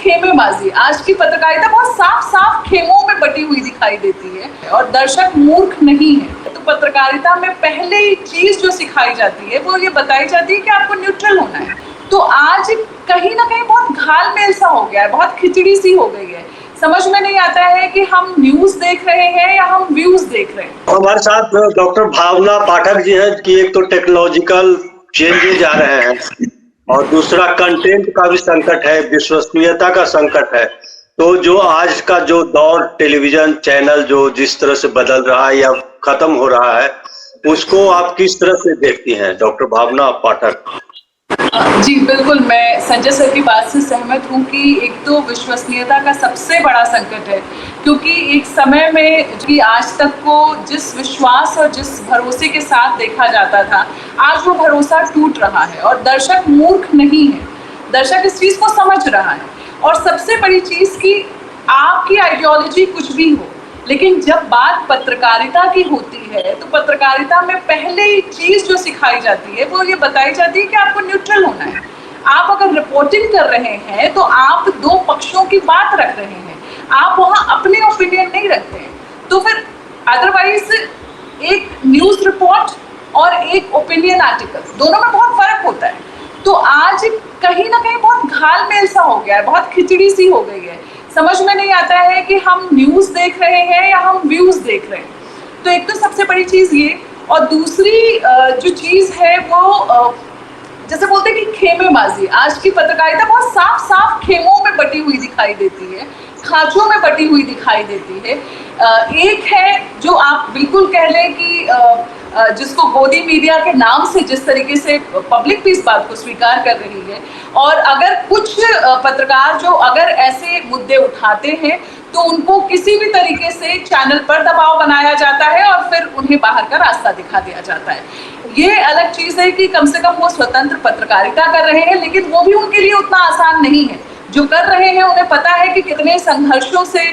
खेमेबाजी, आज की पत्रकारिता बहुत साफ साफ खेमों में बटी हुई दिखाई देती है और दर्शक मूर्ख नहीं है। तो पत्रकारिता में पहले ही चीज जो सिखाई जाती है वो ये बताई जाती है कि आपको न्यूट्रल होना है। तो आज कहीं ना कहीं बहुत घालमेल सा हो गया है, बहुत खिचड़ी सी हो गई है। समझ में नहीं आता है कि हम न्यूज देख रहे हैं या हम व्यूज देख रहे हैं। हमारे साथ डॉक्टर भावना पाठक जी हैं कि एक तो टेक्नोलॉजिकल चेंजेज आ रहे हैं और दूसरा कंटेंट का भी संकट है, विश्वसनीयता का संकट है। तो जो आज का जो दौर टेलीविजन चैनल जो जिस तरह से बदल रहा है या खत्म हो रहा है, उसको आप किस तरह से देखती हैं डॉक्टर भावना पाठक? जी बिल्कुल, मैं संजय सर की बात से सहमत हूँ कि एक तो विश्वसनीयता का सबसे बड़ा संकट है, क्योंकि एक समय में कि आज तक को जिस विश्वास और जिस भरोसे के साथ देखा जाता था, आज वो भरोसा टूट रहा है और दर्शक मूर्ख नहीं है, दर्शक इस चीज़ को समझ रहा है। और सबसे बड़ी चीज़ कि आपकी आइडियोलॉजी कुछ भी हो, लेकिन जब बात पत्रकारिता की होती है तो पत्रकारिता में पहले ही चीज जो सिखाई जाती है वो ये बताई जाती है कि आपको न्यूट्रल होना है। आप अगर रिपोर्टिंग कर रहे हैं तो आप दो पक्षों की बात रख रहे हैं, आप वहां अपने ओपिनियन नहीं रखते हैं। तो फिर अदरवाइज एक न्यूज रिपोर्ट और एक ओपिनियन आर्टिकल, दोनों में बहुत फर्क होता है। तो आज कहीं ना कहीं बहुत घालमेल सा हो गया है, बहुत खिचड़ी सी हो गई है। समझ में नहीं आता है कि हम न्यूज देख रहे हैं या हम व्यूज देख रहे हैं। तो एक तो सबसे बड़ी चीज ये, और दूसरी जो चीज है वो जैसे बोलते हैं कि खेमेबाजी, आज की पत्रकारिता बहुत साफ साफ खेमों में बटी हुई दिखाई देती है, खांचों में बटी हुई दिखाई देती है। एक है जो आप बिल्कुल कह लें कि जिसको गोदी मीडिया के नाम से जिस तरीके से पब्लिक भी इस बात को स्वीकार कर रही है, और अगर कुछ पत्रकार जो अगर ऐसे मुद्दे उठाते हैं तो उनको किसी भी तरीके से चैनल पर दबाव बनाया जाता है और फिर उन्हें बाहर का रास्ता दिखा दिया जाता है। ये अलग चीज है कि कम से कम वो स्वतंत्र पत्रकारिता कर रहे हैं, लेकिन वो भी उनके लिए उतना आसान नहीं है। जो कर रहे हैं उन्हें पता है कि कितने संघर्षों से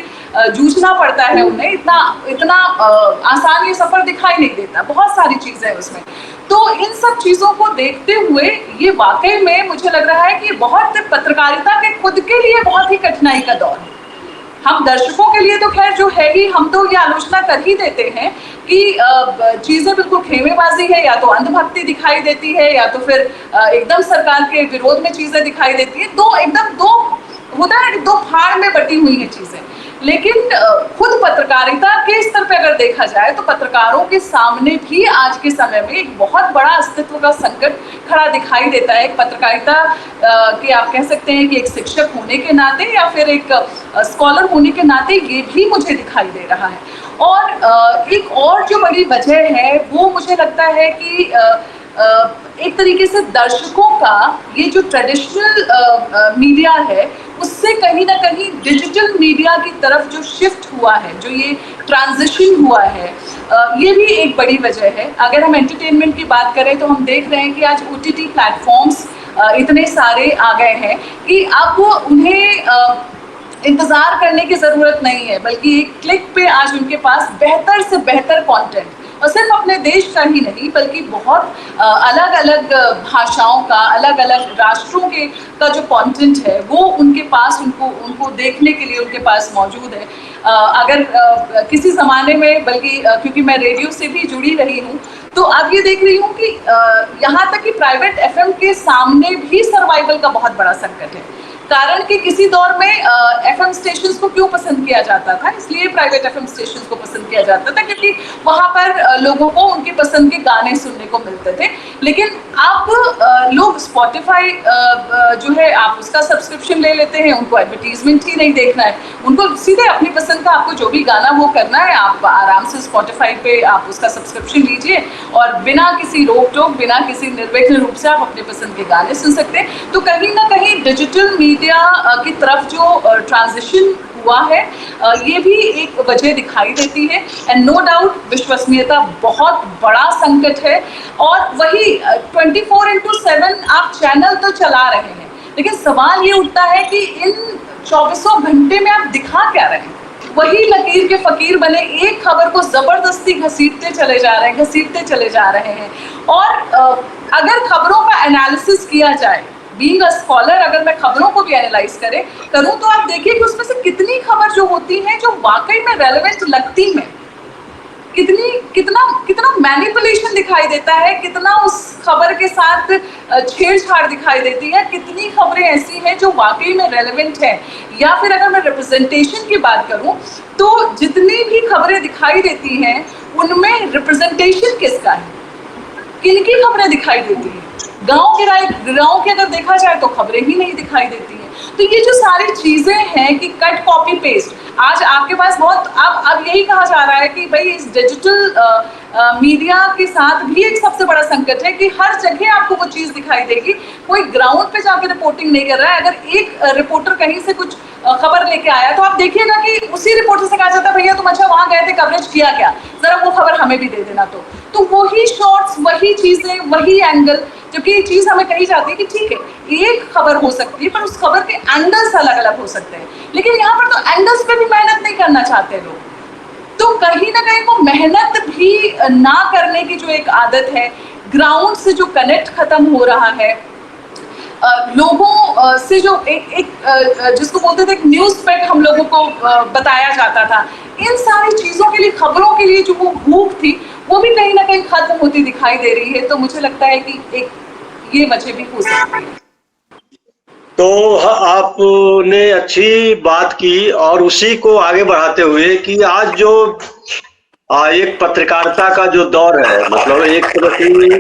जूझना पड़ता है, उन्हें इतना आसान ये सफर दिखाई नहीं देता, बहुत सारी चीजें हैं उसमें। तो इन सब चीजों को देखते हुए ये वाकई में मुझे लग रहा है कि बहुत पत्रकारिता के खुद के लिए बहुत ही कठिनाई का दौर है। हम दर्शकों के लिए तो खैर जो है ही, हम तो ये आलोचना कर ही देते हैं कि चीजें बिल्कुल खेमेबाजी है, या तो अंधभक्ति दिखाई देती है या तो फिर एकदम सरकार के विरोध में चीजें दिखाई देती है। दो होता है, दो फाड़ में बटी हुई है चीजें। लेकिन खुद पत्रकारिता के स्तर पे अगर देखा जाए तो पत्रकारों के सामने भी आज के समय में एक बहुत बड़ा अस्तित्व का संकट खड़ा दिखाई देता है। एक पत्रकारिता के आप कह सकते हैं कि एक शिक्षक होने के नाते या फिर एक स्कॉलर होने के नाते ये भी मुझे दिखाई दे रहा है। और एक और जो बड़ी वजह है वो मुझे लगता है कि एक तरीके से दर्शकों का ये जो ट्रेडिशनल मीडिया है उससे कहीं ना कहीं डिजिटल मीडिया की तरफ जो शिफ्ट हुआ है, जो ये ट्रांजिशन हुआ है, ये भी एक बड़ी वजह है। अगर हम एंटरटेनमेंट की बात करें तो हम देख रहे हैं कि आज OTT प्लेटफॉर्म्स इतने सारे आ गए हैं कि अब उन्हें इंतज़ार करने की ज़रूरत नहीं है, बल्कि एक क्लिक पे आज उनके पास बेहतर से बेहतर कंटेंट, और सिर्फ अपने देश का ही नहीं बल्कि बहुत अलग अलग भाषाओं का, अलग अलग राष्ट्रों का जो कंटेंट है वो उनके पास उनको देखने के लिए उनके पास मौजूद है। अगर किसी ज़माने में, बल्कि क्योंकि मैं रेडियो से भी जुड़ी रही हूँ, तो अब ये देख रही हूँ कि यहाँ तक कि प्राइवेट FM के सामने भी सर्वाइवल का बहुत बड़ा संकट है। कारण कि किसी दौर में FM स्टेशंस को क्यों पसंद किया जाता था, इसलिए प्राइवेट FM स्टेशंस को पसंद किया जाता था क्योंकि वहाँ पर लोगों को उनकी पसंद के गाने सुनने को मिलते थे। लेकिन अब लोग स्पॉटिफाई जो है आप उसका सब्सक्रिप्शन ले लेते हैं, उनको एडवर्टीजमेंट ही नहीं देखना है, उनको सीधे अपनी पसंद का आपको जो भी गाना वो करना है, आप आराम से स्पॉटिफाई पे आप उसका सब्सक्रिप्शन लीजिए और बिना किसी रोक टोक, बिना किसी निर्विघ्न रूप से आप अपने पसंद के गाने सुन सकते हैं। तो कहीं ना कहीं डिजिटल मीडिया की तरफ जो ट्रांजिशन हुआ है ये भी एक वजह दिखाई देती है। एंड नो डाउट विश्वसनीयता बहुत बड़ा संकट है। और वही 24/7 आप चैनल तो चला रहे हैं, लेकिन सवाल ये उठता है कि इन 24 घंटे में आप दिखा क्या रहे हैं। वही लकीर के फकीर बने एक खबर को जबरदस्ती घसीटते चले जा रहे हैं। और अगर खबरों का एनालिसिस किया जाए बीइंग अ स्कॉलर अगर मैं खबरों को भी एनालाइज करूं तो आप देखिए कि उसमें से कितनी खबर जो होती है जो वाकई में रेलेवेंट लगती है, कितना मैनिपुलेशन दिखाई देता है, कितना उस खबर के साथ छेड़छाड़ दिखाई देती है, कितनी खबरें ऐसी हैं जो वाकई में रेलेवेंट है। या फिर अगर मैं रिप्रेजेंटेशन की बात करूं तो जितनी भी खबरें दिखाई देती हैं उनमें रिप्रेजेंटेशन किसका है, किनकी खबरें दिखाई देती हैं? गांव के अगर देखा जाए तो खबरें ही नहीं दिखाई देती हैं। तो ये जो सारी चीजें हैं कि कट कॉपी पेस्ट, आज आपके पास बहुत अब यही कहा जा रहा है कि भाई इस डिजिटल मीडिया के साथ भी एक सबसे बड़ा संकट है कि हर जगह आपको वो चीज दिखाई देगी, कोई ग्राउंड पे जाके रिपोर्टिंग नहीं कर रहा है। अगर एक रिपोर्टर कहीं से कुछ खबर लेके आया तो आप देखिएगा कि उसी रिपोर्टर से कहा जाता है भैया तुम अच्छा वहां गए थे, कवरेज किया क्या, जरा वो खबर हमें भी दे देना। तो वही शॉट्स, वही चीजें, वही एंगल, जबकि ये चीज हमें कही जाती है कि ठीक है एक खबर हो सकती है पर उस खबर के एंगल्स अलग अलग हो सकते हैं, लेकिन यहाँ पर तो एंगल्स पे भी मेहनत नहीं करना चाहते लोग। तो कहीं ना कहीं वो मेहनत भी ना करने की जो एक आदत है, ग्राउंड से जो कनेक्ट खत्म हो रहा है, लोगों से जो एक जिसको बोलते थे न्यूज़ पेट हम लोगों को बताया जाता था, इन सारी चीज़ों के लिए, खबरों के लिए जो वो भूख थी वो भी कहीं ना कहीं खत्म होती दिखाई दे रही है। तो मुझे लगता है कि एक ये वजह भी हो सकती है। तो आपने अच्छी बात की और उसी को आगे बढ़ाते हुए कि आज जो एक पत्रकारिता का जो दौर है, मतलब एक तरह से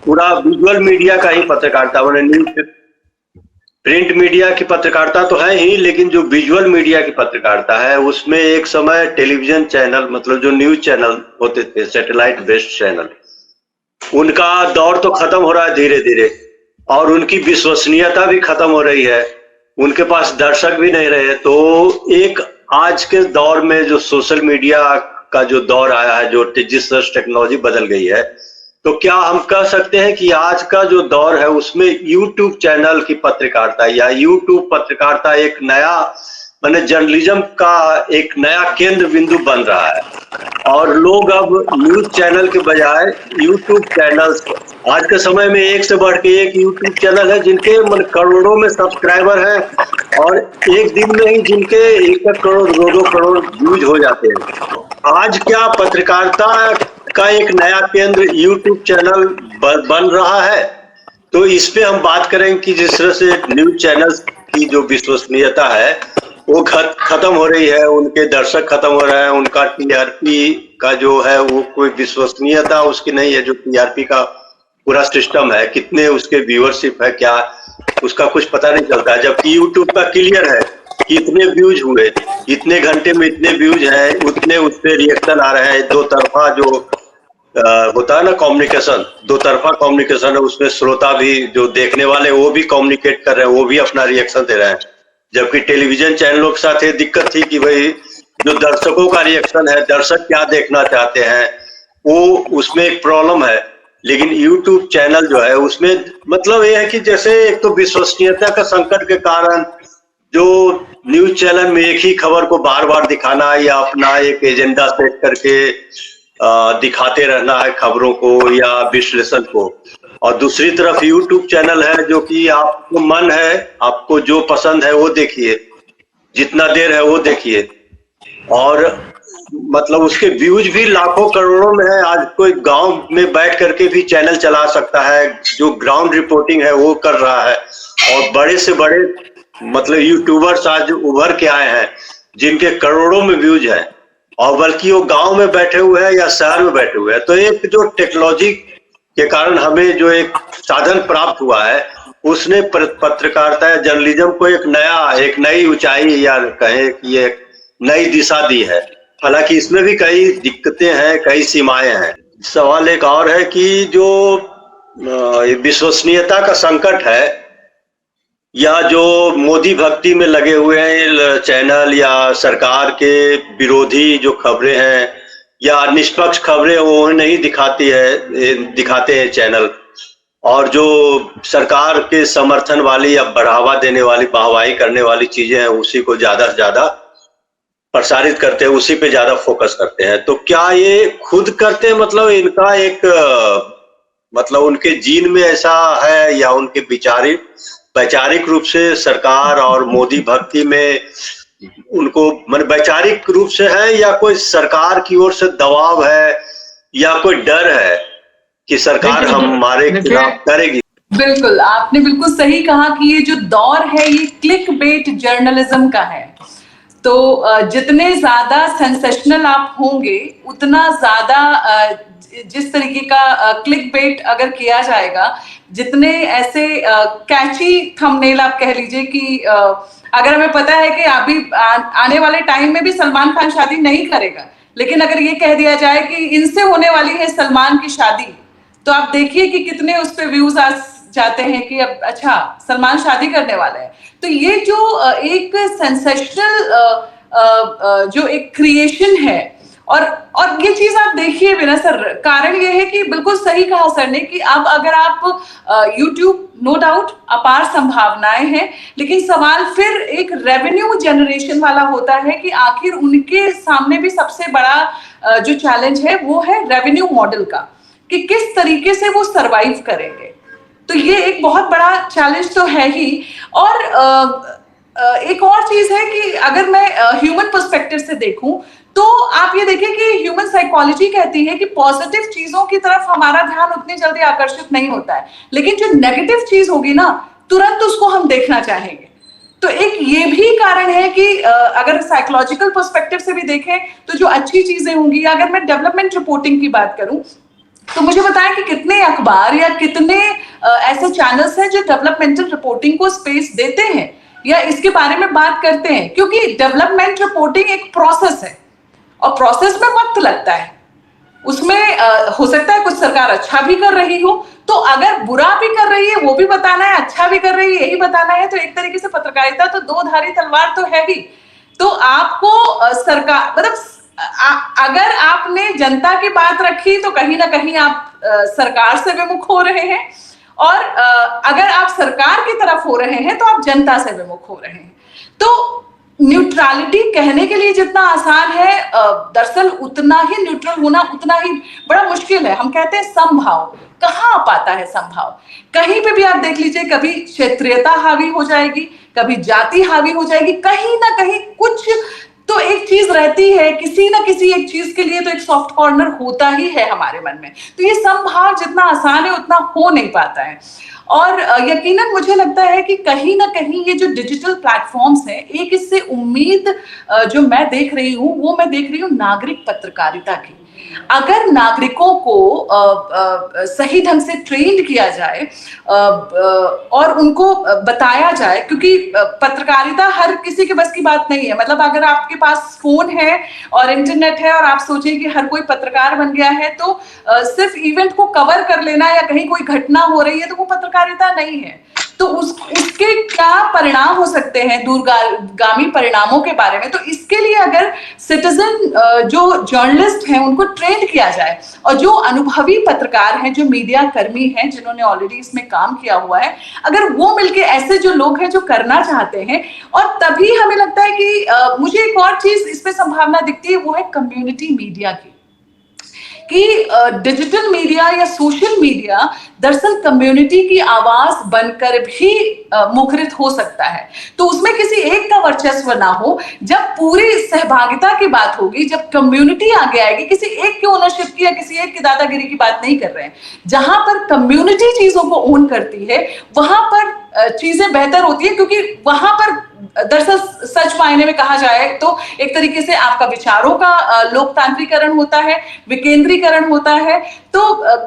पूरा विजुअल मीडिया का ही पत्रकारिता, मैंने न्यूज प्रिंट मीडिया की पत्रकारिता तो है ही, लेकिन जो विजुअल मीडिया की पत्रकारिता है उसमें एक समय टेलीविजन चैनल, मतलब जो न्यूज चैनल होते थे सैटेलाइट बेस्ड चैनल, उनका दौर तो खत्म हो रहा है धीरे धीरे, और उनकी विश्वसनीयता भी खत्म हो रही है, उनके पास दर्शक भी नहीं रहे। तो एक आज के दौर में जो सोशल मीडिया का जो दौर आया है, जो जिस तरह टेक्नोलॉजी बदल गई है, तो क्या हम कह सकते हैं कि आज का जो दौर है उसमें यूट्यूब चैनल की पत्रकारिता या यूट्यूब पत्रकारिता एक नया, माने जर्नलिज्म का एक नया केंद्र बिंदु बन रहा है, और लोग अब न्यूज चैनल के बजाय यूट्यूब चैनल्स, आज के समय में एक से बढ़ के एक यूट्यूब चैनल है जिनके करोड़ों में सब्सक्राइबर हैं, और एक दिन में ही जिनके 1 करोड़ 2 करोड़ व्यूज हो जाते हैं। आज क्या पत्रकारिता का एक नया केंद्र यूट्यूब चैनल बन रहा है? तो इस पे हम बात करेंगे कि जिस तरह से न्यूज चैनल्स की जो विश्वसनीयता है वो खत्म हो रही है, उनके दर्शक खत्म हो रहे हैं, उनका टीआरपी का जो है वो कोई विश्वसनीयता उसकी नहीं है, जो टीआरपी का पूरा सिस्टम है, कितने उसके व्यूअरशिप है, क्या उसका कुछ पता नहीं चलता है। जबकि यूट्यूब का क्लियर है कि इतने व्यूज हुए, इतने घंटे में इतने व्यूज हैं, उतने उस पर रिएक्शन आ रहे हैं। दो तरफा जो होता है ना कम्युनिकेशन, दो तरफा कम्युनिकेशन है, उसमें श्रोता भी, जो देखने वाले वो भी कम्युनिकेट कर रहे हैं, वो भी अपना रिएक्शन दे रहे हैं। जबकि टेलीविजन चैनलों के साथ ये दिक्कत थी कि भाई जो दर्शकों का रिएक्शन है, दर्शक क्या देखना चाहते हैं, वो उसमें एक प्रॉब्लम है। लेकिन यूट्यूब चैनल जो है उसमें मतलब ये है कि जैसे एक तो विश्वसनीयता का संकट के कारण जो न्यूज चैनल में एक ही खबर को बार बार दिखाना या अपना एक एजेंडा सेट करके दिखाते रहना है खबरों को या विश्लेषण को, और दूसरी तरफ यूट्यूब चैनल है जो कि आपको मन है, आपको जो पसंद है वो देखिए, जितना देर है वो देखिए, और मतलब उसके व्यूज भी लाखों करोड़ों में है। आज कोई गांव में बैठ करके भी चैनल चला सकता है, जो ग्राउंड रिपोर्टिंग है वो कर रहा है, और बड़े से बड़े मतलब यूट्यूबर्स आज उभर के आए हैं जिनके करोड़ों में व्यूज है, और बल्कि वो गांव में बैठे हुए हैं या शहर में बैठे हुए हैं। तो एक जो टेक्नोलॉजी के कारण हमें जो एक साधन प्राप्त हुआ है उसने पत्रकारिता या जर्नलिज्म को एक नई ऊंचाई या कहें कि एक नई दिशा दी है। हालांकि इसमें भी कई दिक्कतें हैं, कई सीमाएं हैं। सवाल एक और है कि जो विश्वसनीयता का संकट है, या जो मोदी भक्ति में लगे हुए हैं चैनल या सरकार के विरोधी जो खबरें हैं या निष्पक्ष खबरें वो नहीं दिखाते हैं चैनल, और जो सरकार के समर्थन वाली या बढ़ावा देने वाली, वाहवाही करने वाली चीजें हैं उसी को ज्यादा से ज्यादा प्रसारित करते हैं, उसी पे ज्यादा फोकस करते हैं। तो क्या ये खुद करते हैं, मतलब इनका एक मतलब उनके जीन में ऐसा है या उनके वैचारिक रूप से सरकार और मोदी भक्ति में उनको वैचारिक रूप से है, या कोई सरकार की ओर से दबाव है, या कोई डर है कि सरकार हमारे खिलाफ करेगी? बिल्कुल, आपने बिल्कुल सही कहा कि ये जो दौर है ये क्लिक बेट जर्नलिज्म का है। तो जितने ज्यादा सेंसेशनल आप होंगे उतना ज्यादा जिस तरीके का क्लिक बेट अगर किया जाएगा, जितने ऐसे कैची थंबनेल आप कह लीजिए कि अगर हमें पता है कि अभी आने वाले टाइम में भी सलमान खान शादी नहीं करेगा, लेकिन अगर ये कह दिया जाए कि इनसे होने वाली है सलमान की शादी, तो आप देखिए कि कितने उस पे व्यूज आ जाते हैं कि अब अच्छा सलमान शादी करने वाले हैं। तो ये जो एक सेंसेशनल जो एक क्रिएशन है, और ये चीज आप देखिए बिना सर, कारण ये है कि बिल्कुल सही कहा सर ने कि अब अगर आप YouTube, नो डाउट अपार संभावनाएं हैं, लेकिन सवाल फिर एक रेवेन्यू जनरेशन वाला होता है कि आखिर उनके सामने भी सबसे बड़ा जो चैलेंज है वो है रेवेन्यू मॉडल का, कि किस तरीके से वो सरवाइव करेंगे। तो ये एक बहुत बड़ा चैलेंज तो है ही। और एक और चीज है कि अगर मैं ह्यूमन पर्सपेक्टिव से देखूं तो आप ये देखिए कि ह्यूमन साइकोलॉजी कहती है कि पॉजिटिव चीजों की तरफ हमारा ध्यान उतनी जल्दी आकर्षित नहीं होता है, लेकिन जो नेगेटिव चीज होगी ना तुरंत उसको हम देखना चाहेंगे। तो एक ये भी कारण है कि अगर साइकोलॉजिकल पर्सपेक्टिव से भी देखें तो जो अच्छी चीजें होंगी, अगर मैं डेवलपमेंट रिपोर्टिंग की बात करूं तो मुझे बताएं कि कितने अखबार या कितने ऐसे चैनल्स हैं जो डेवलपमेंटल रिपोर्टिंग को स्पेस देते हैं या इसके बारे में बात करते हैं, क्योंकि डेवलपमेंट रिपोर्टिंग एक प्रोसेस है और प्रोसेस में वक्त लगता है। उसमें हो सकता है कुछ सरकार अच्छा भी कर रही हो, तो अगर बुरा भी कर रही है वो भी बताना है, अच्छा भी कर रही है यही बताना है। तो एक तरीके से पत्रकारिता तो दो धारी तलवार तो है ही। तो आपको सरकार अगर आपने जनता की बात रखी तो कहीं ना कहीं आप सरकार से विमुख हो रहे हैं, और अगर आप सरकार की तरफ हो रहे हैं तो आप जनता से विमुख हो रहे हैं। तो न्यूट्रलिटी कहने के लिए जितना आसान है, दरअसल उतना ही न्यूट्रल होना उतना ही बड़ा मुश्किल है। हम कहते हैं समभाव, कहाँ पाता है समभाव? कहीं पे भी आप देख लीजिए, कभी क्षेत्रीयता हावी हो जाएगी, कभी जाति हावी हो जाएगी, कहीं ना कहीं कुछ तो एक चीज रहती है, किसी ना किसी एक चीज के लिए तो एक सॉफ्ट कॉर्नर होता ही है हमारे मन में। तो ये समभाव जितना आसान है उतना हो नहीं पाता है। और यकीनन मुझे लगता है कि कहीं ना कहीं ये जो डिजिटल प्लेटफॉर्म्स हैं, एक इससे उम्मीद जो मैं देख रही हूँ वो मैं देख रही हूँ नागरिक पत्रकारिता की। अगर नागरिकों को सही ढंग से ट्रेन किया जाए और उनको बताया जाए, क्योंकि पत्रकारिता हर किसी के बस की बात नहीं है। मतलब अगर आपके पास फोन है और इंटरनेट है और आप सोचें कि हर कोई पत्रकार बन गया है, तो सिर्फ इवेंट को कवर कर लेना या कहीं कोई घटना हो रही है तो वो पत्रकारिता नहीं है। तो उसके क्या परिणाम हो सकते हैं, दूरगामी परिणामों के बारे में। तो इसके लिए अगर सिटीजन जो जर्नलिस्ट हैं उनको ट्रेन किया जाए, और जो अनुभवी पत्रकार हैं, जो मीडिया कर्मी हैं जिन्होंने ऑलरेडी इसमें काम किया हुआ है, अगर वो मिलके ऐसे जो लोग हैं जो करना चाहते हैं, और तभी हमें लगता है कि मुझे एक और चीज इसमें संभावना दिखती है, वो है कम्युनिटी मीडिया की। कि डिजिटल मीडिया या सोशल मीडिया दरअसल कम्युनिटी की आवाज बनकर भी मुखरित हो सकता है। तो उसमें किसी एक का वर्चस्व ना हो, जब पूरी सहभागिता की बात होगी, जब कम्युनिटी आगे आएगी, किसी एक की ओनरशिप की या किसी एक की दादागिरी की बात नहीं कर रहे हैं, जहां पर कम्युनिटी चीजों को ओन करती है वहां पर चीजें बेहतर होती है। क्योंकि वहां पर दरअसल सच मायने में कहा जाए तो एक तरीके से आपका विचारों का लोकतांत्रिकरण होता है, विकेंद्रीकरण होता है। तो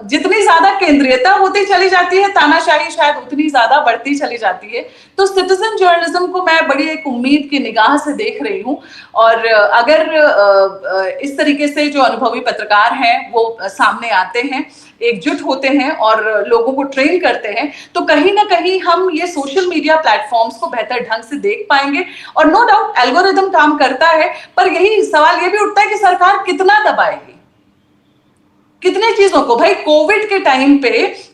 जितनी ज्यादा केंद्रीयता होती चली जाती है, तानाशाही शायद उतनी ज्यादा बढ़ती चली जाती है। तो सिटीजन जर्नलिज्म को मैं बड़ी एक उम्मीद की निगाह से देख रही हूँ, और अगर इस तरीके से जो अनुभवी पत्रकार हैं वो सामने आते हैं, एकजुट होते हैं और लोगों को ट्रेन करते हैं, तो कहीं ना कहीं हम ये सोशल मीडिया प्लेटफॉर्म्स को बेहतर ढंग से देख पाएंगे। और नो डाउट एल्गोरिदम काम करता है, पर यही सवाल ये भी उठता है कि सरकार कितना दबाएगी। कितने चीजों को, भाई कोविड के टाइम पे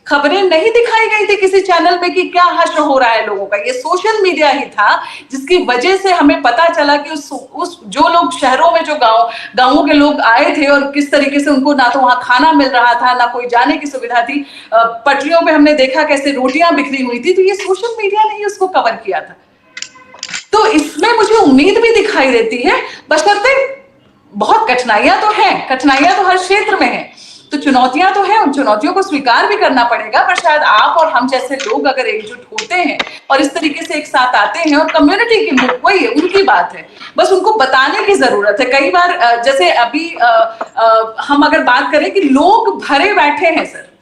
खबरें नहीं दिखाई गई थी किसी चैनल में कि क्या हश्र हो रहा है लोगों का, ये सोशल मीडिया ही था जिसकी वजह से हमें पता चला कि उस जो लोग शहरों में, जो गांवों के लोग आए थे और किस तरीके से उनको ना तो वहां खाना मिल रहा था, ना कोई जाने की सुविधा थी, पटरियों पे हमने देखा कैसे रोटियां बिखरी हुई थी, तो ये सोशल मीडिया ने ही उसको कवर किया था। तो इसमें मुझे उम्मीद भी दिखाई देती है, बशर्ते बहुत कठिनाइयां तो हैं, कठिनाइयां तो हर क्षेत्र में हैं, तो चुनौतियां तो हैं, उन चुनौतियों को स्वीकार भी करना पड़ेगा, पर शायद आप और हम जैसे लोग अगर एकजुट होते हैं और इस तरीके से एक साथ आते हैं, और कम्युनिटी की वही है, उनकी बात है, बस उनको बताने की जरूरत है। कई बार जैसे अभी हम अगर बात करें कि लोग भरे बैठे हैं सर,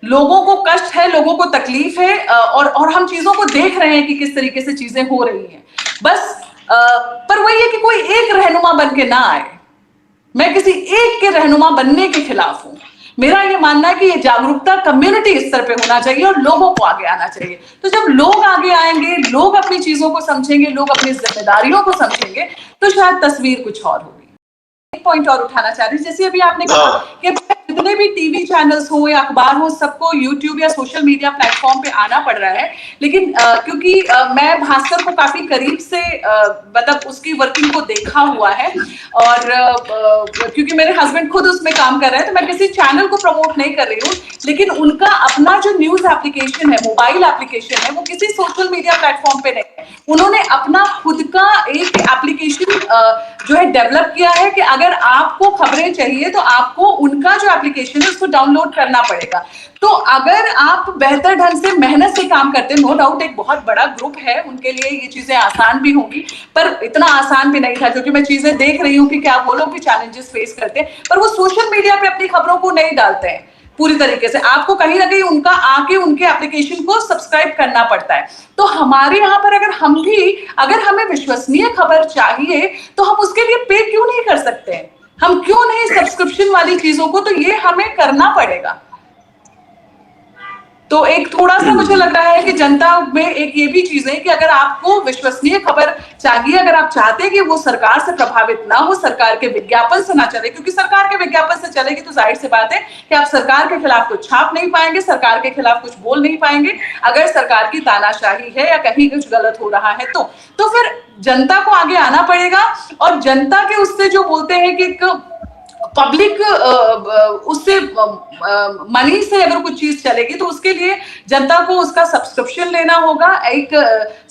लोगों को कष्ट है, लोगों को तकलीफ है, और हम चीजों को देख रहे हैं कि किस तरीके से चीजें हो रही हैं, बस पर वही है कि कोई एक रहनुमा बन के ना आए। मैं किसी एक के रहनुमा बनने के खिलाफ हूं। मेरा ये मानना है कि ये जागरूकता कम्युनिटी स्तर पे होना चाहिए और लोगों को आगे आना चाहिए। तो जब लोग आगे आएंगे, लोग अपनी चीजों को समझेंगे, लोग अपनी जिम्मेदारियों को समझेंगे, तो शायद तस्वीर कुछ और होगी। एक पॉइंट और उठाना चाह रही, जैसे अभी आपने कहा कि जितने भी टीवी चैनल्स हो या अखबार हो, सबको यूट्यूब या सोशल मीडिया प्लेटफॉर्म पे आना पड़ रहा है, लेकिन क्योंकि मैं भास्कर को काफी करीब से मतलब उसकी वर्किंग को देखा हुआ है, और क्योंकि मेरे हस्बैंड खुद उसमें काम कर रहे हैं, तो मैं किसी चैनल को प्रमोट नहीं कर रही हूँ, लेकिन उनका अपना जो न्यूज एप्लीकेशन है, मोबाइल एप्लीकेशन है, वो किसी सोशल मीडिया प्लेटफॉर्म पे नहीं है, उन्होंने अपना खुद का एक एप्लीकेशन जो है डेवलप किया है कि अगर आपको खबरें चाहिए तो आपको उनका जो एप्लीकेशन है उसको डाउनलोड करना पड़ेगा। तो अगर आप बेहतर ढंग से मेहनत से काम करते हैं, नो डाउट एक बहुत बड़ा ग्रुप है, उनके लिए ये चीजें आसान भी होंगी, पर इतना आसान भी नहीं था, क्योंकि मैं चीजें देख रही हूँ कि क्या वो लोग भी चैलेंजेस फेस करते हैं, पर वो सोशल मीडिया पे अपनी खबरों को नहीं डालते हैं पूरी तरीके से। आपको कहीं ना कहीं उनका आके उनके एप्लीकेशन को सब्सक्राइब करना पड़ता है। तो हमारे यहाँ पर अगर हमें विश्वसनीय खबर चाहिए तो हम उसके लिए पे क्यों नहीं कर सकते हैं? हम क्यों नहीं सब्सक्रिप्शन वाली चीजों को, तो ये हमें करना पड़ेगा। तो एक थोड़ा सा मुझे लग रहा है कि जनता में एक ये भी चीज है कि अगर आपको विश्वसनीय खबर चाहिए, अगर आप चाहते हैं कि वो सरकार से प्रभावित ना हो, सरकार के विज्ञापन से ना चले, क्योंकि सरकार के विज्ञापन से चलेगी तो जाहिर सी बात है कि आप सरकार के खिलाफ कुछ छाप नहीं पाएंगे, सरकार के खिलाफ कुछ बोल नहीं पाएंगे। अगर सरकार की तानाशाही है या कहीं कुछ गलत हो रहा है तो फिर जनता को आगे आना पड़ेगा, और जनता के उससे जो बोलते हैं कि पब्लिक उससे मनी से अगर कुछ चीज चलेगी तो उसके लिए जनता को उसका सब्सक्रिप्शन लेना होगा। एक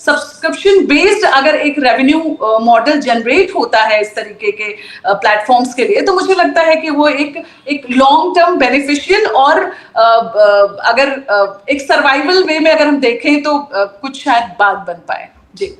सब्सक्रिप्शन बेस्ड अगर एक रेवेन्यू मॉडल जनरेट होता है इस तरीके के प्लेटफॉर्म्स के लिए, तो मुझे लगता है कि वो एक लॉन्ग टर्म बेनिफिशियल और अगर एक सर्वाइवल वे में अगर हम देखें तो कुछ शायद बात बन पाए। जी।